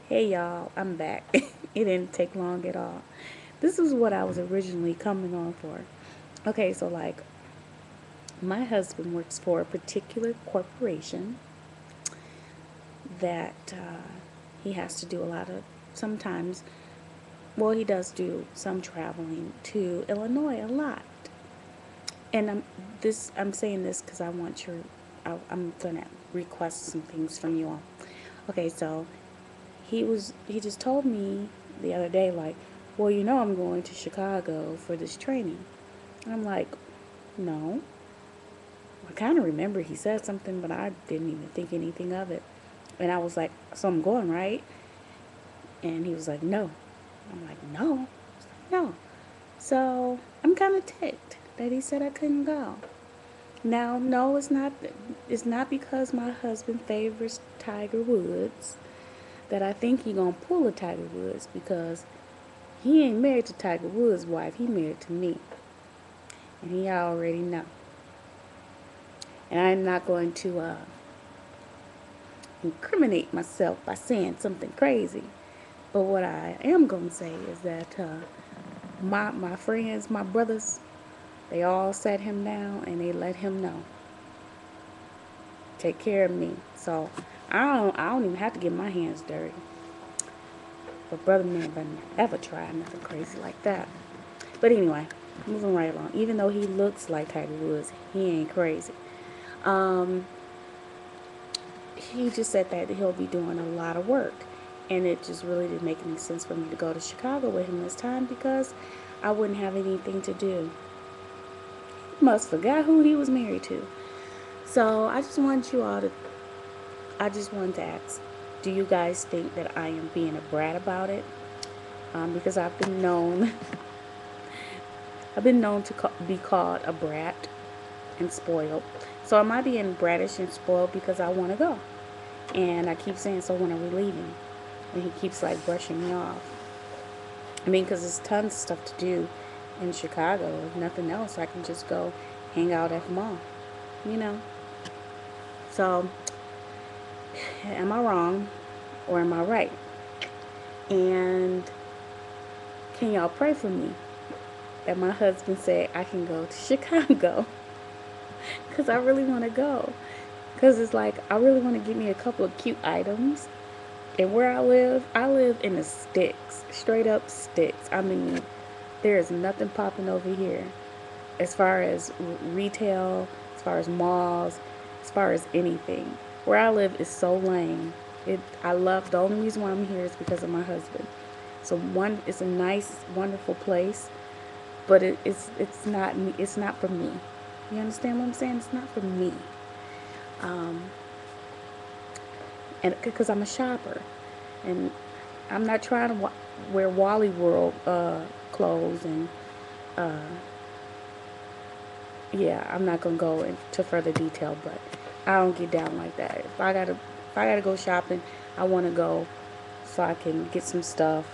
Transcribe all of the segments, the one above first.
Hey y'all, I'm back. It didn't take long at all. This is what I was originally coming on for. Okay, so like my husband works for a particular corporation that he has to do a lot of sometimes, well, he does do some traveling to Illinois a lot. And I'm saying this because I'm gonna request some things from you all. Okay, so he just told me the other day, like, well, I'm going to Chicago for this training. And I'm like, no. I kind of remember he said something, but I didn't even think anything of it. And I was like, so I'm going, right? And he was like, no. I'm like, no. I was like, no. So I'm kind of ticked that he said I couldn't go. Now, no, it's not. It's not because my husband favors Tiger Woods that I think he gonna pull a Tiger Woods, because he ain't married to Tiger Woods' wife. He married to me, and he already know. And I'm not going to incriminate myself by saying something crazy. But what I am going to say is that my friends, my brothers, they all sat him down and they let him know, take care of me. So I don't even have to get my hands dirty. But brother man never ever tried nothing crazy like that. But anyway, moving right along. Even though he looks like Tiger Woods, he ain't crazy. Um, he just said that he'll be doing a lot of work. And it just really didn't make any sense for me to go to Chicago with him this time, because I wouldn't have anything to do. He must forgot who he was married to. So I just wanted to ask, do you guys think that I am being a brat about it? Because I've been known to be called a brat and spoiled. So am I being bratish and spoiled because I want to go? And I keep saying, so when are we leaving? And he keeps like brushing me off. I mean, because there's tons of stuff to do in Chicago. If nothing else, I can just go hang out at the mall, you know? So, am I wrong or am I right? And can y'all pray for me that my husband said I can go to Chicago? Because I really want to go. Because it's like, I really want to get me a couple of cute items. And where I live in the sticks, straight up sticks. I mean, there is nothing popping over here as far as retail, as far as malls, as far as anything. Where I live is so lame. I love, the only reason why I'm here is because of my husband. So it's a nice, wonderful place, but it's not for me. You understand what I'm saying? It's not for me. Um, and because I'm a shopper, and I'm not trying to wear Wally World clothes, and uh, yeah, I'm not gonna go into further detail, but I don't get down like that. If I gotta go shopping, I want to go so I can get some stuff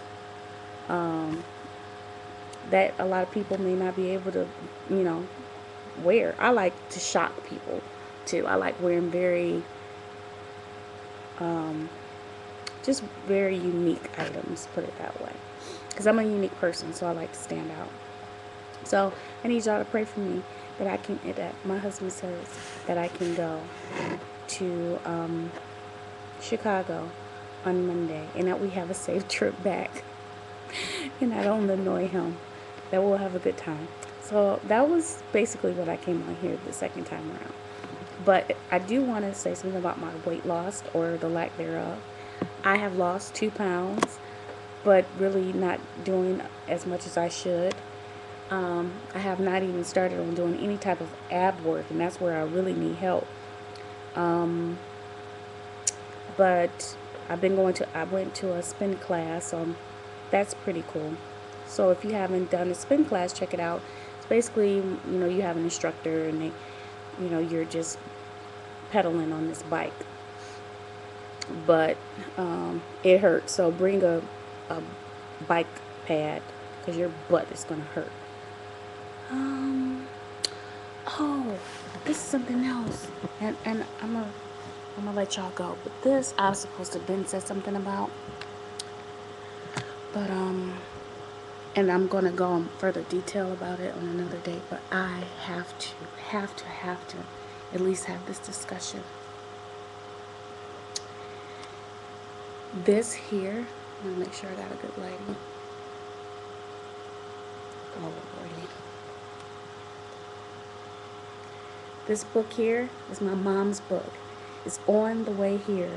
um, that a lot of people may not be able to, you know, wear. I like to shock people too. I like wearing um, just very unique items. Put it that way, because I'm a unique person, so I like to stand out. So I need y'all to pray for me that my husband says that I can go to Chicago on Monday, and that we have a safe trip back, and I don't annoy him. That we'll have a good time. So that was basically what I came on here the second time around. But I do want to say something about my weight loss, or the lack thereof. I have lost 2 pounds, but really not doing as much as I should. I have not even started on doing any type of ab work, and that's where I really need help. Um, but I went to a spin class, so that's pretty cool. So if you haven't done a spin class, check it out. It's basically, you have an instructor, and you're just pedaling on this bike, but it hurts. So bring a bike pad, because your butt is gonna hurt. Um, oh, this is something else, and I'm gonna let y'all go. But this I was supposed to have been said something about. But and I'm gonna go in further detail about it on another day. But I have to at least have this discussion. This here, I'm gonna make sure I got a good lighting. Oh lordy. This book here is my mom's book. It's On the Way Here.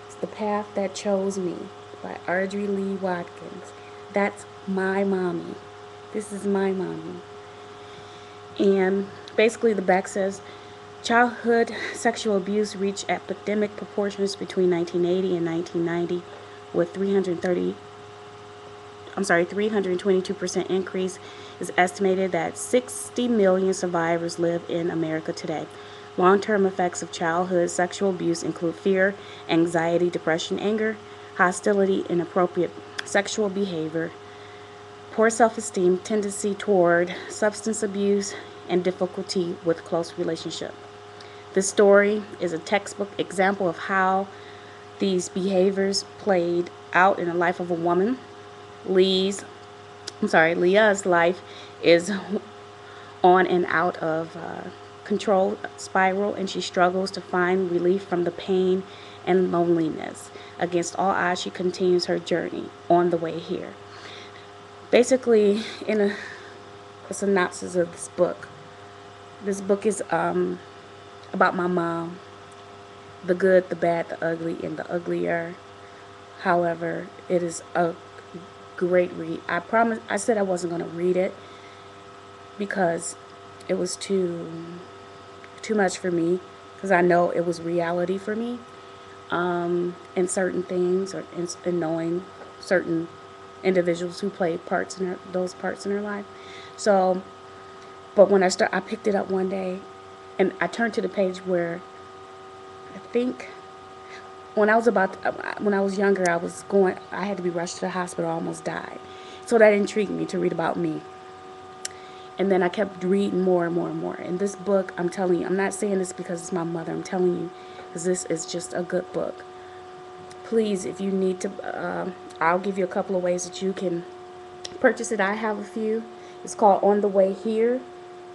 It's The Path That Chose Me by Audrey Lee Watkins. That's my mommy. This is my mommy. And basically the back says, childhood sexual abuse reached epidemic proportions between 1980 and 1990 with 322% increase. Is estimated that 60 million survivors live in America today. Long-term effects of childhood sexual abuse include fear, anxiety, depression, anger, hostility, inappropriate sexual behavior, poor self-esteem, tendency toward substance abuse, and difficulty with close relationship. This story is a textbook example of how these behaviors played out in the life of a woman. Leah's life is on and out of control spiral, and she struggles to find relief from the pain and loneliness. Against all odds, she continues her journey on the way here. Basically, in a synopsis of this book is about my mom, the good, the bad, the ugly, and the uglier. However, it is a great read. I said I wasn't going to read it because it was too much for me, because I know it was reality for me in certain things, or in knowing certain individuals who played those parts in her life. So, but when I picked it up one day, and I turned to the page where I think when I was younger, I had to be rushed to the hospital, I almost died. So that intrigued me to read about me. And then I kept reading more and more and more. And this book, I'm telling you, I'm not saying this because it's my mother, I'm telling you because this is just a good book. Please, if you need to, I'll give you a couple of ways that you can purchase it. I have a few. It's called On the Way Here,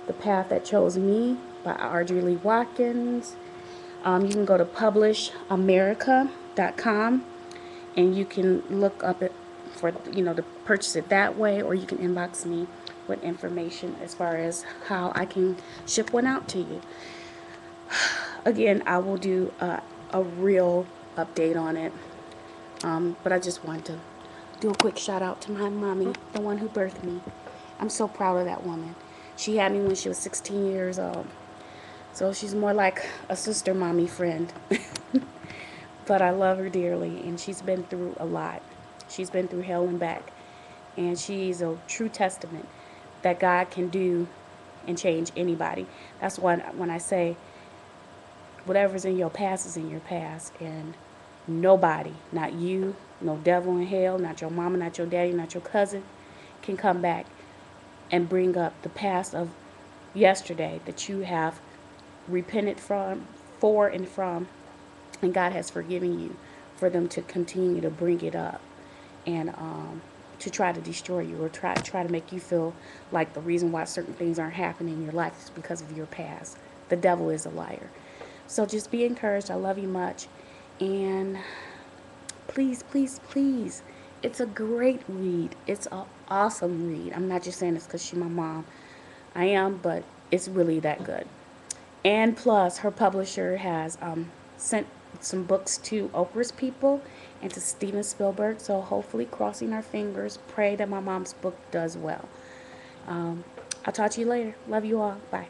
The Path That Chose Me by Audrey Lee Watkins. You can go to publishamerica.com and you can look up it to purchase it that way, or you can inbox me with information as far as how I can ship one out to you. Again, I will do a real update on it, but I just wanted to do a quick shout out to my mommy, the one who birthed me. I'm so proud of that woman. She had me when she was 16 years old. So she's more like a sister, mommy, friend. But I love her dearly, and she's been through a lot. She's been through hell and back. And she's a true testament that God can do and change anybody. That's why when I say whatever's in your past is in your past, and nobody, not you, no devil in hell, not your mama, not your daddy, not your cousin, can come back and bring up the past of yesterday that you have repented for and from, and God has forgiven you, for them to continue to bring it up and to try to destroy you, or try to make you feel like the reason why certain things aren't happening in your life is because of your past. The devil is a liar. So just be encouraged. I love you much, and please, please, please, it's a great read. It's an awesome read. I'm not just saying this because she's my mom. I am, but it's really that good. And plus, her publisher has sent some books to Oprah's people and to Steven Spielberg. So hopefully, crossing our fingers, pray that my mom's book does well. I'll talk to you later. Love you all. Bye.